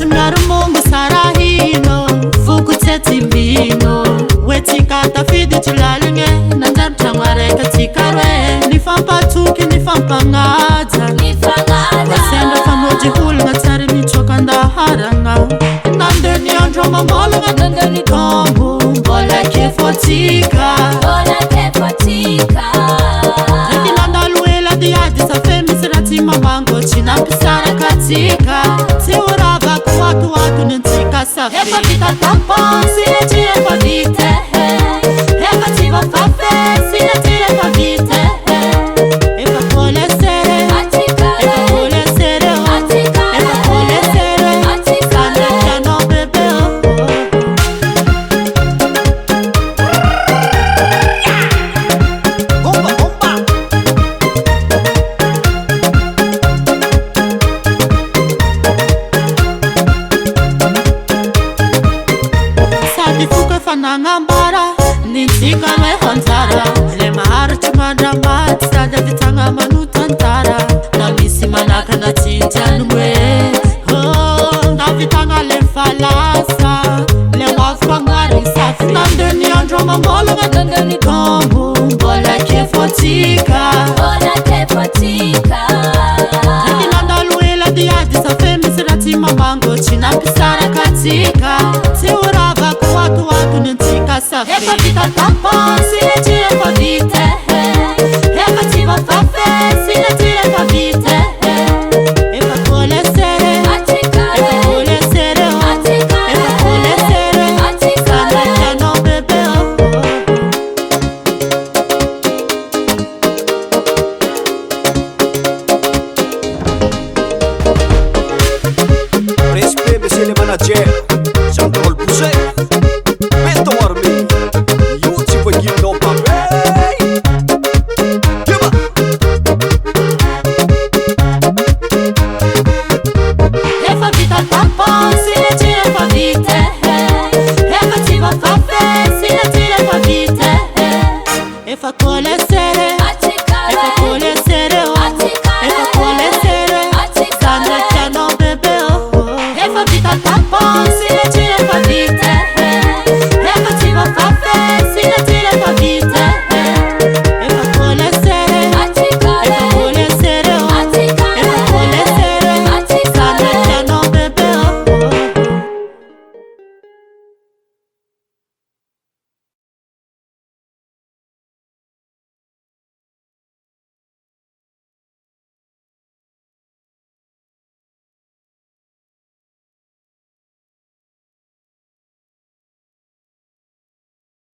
Sunaramongo sarahino Fuku tetimbino Wetika tafidi tulalinge Nanjar tangwareka tikarwe Nifampatuki nifampangaza Wasenda famoji hulga tsari nichokanda haranga Nandeni androma molga Nandeni tombu Mbola kefotika Nandina luela diadi Safemi sirati mamango China pisara katika Tiurava kuwatu watu nintika safi Hepa vita tampon Sine tire pa vite Hepa tiva fafe Sine tire pa vite Hepa kole sere Hepa kole sere Hepa kole sere Sana jano bebe Bomba, bomba Sadifuka fanangambara Nintika me hantara Le mahara chumandra mati Sada vitanga manutantara Na misi manaka na tinjanwe Na vitanga le falasa Le wafangari safi Nandeni androma mologa Nandeni tombu Mbola kefotika Nandinanda luela diadi Safemi sirati mamango China pisara katika Tiurava kuwatu watu nintika safi Hepa vita tampon Sine tire pa vite Hepa tiva fafe Sine tire pa vite Hepa kole sere Hepa kole sere Hepa kole sere Sana jano bebe Respect monsieur le manager J'entends le bouger Vita Armée Yo tu vois qui n'ont pas fait Hepa vita tampon Sine tire pa vite Hepa tiva fafe Sine tire pa vite Hepa kole sere Hepa kole sere Hepa kole sere Sana jano bebe Hepa vita tampon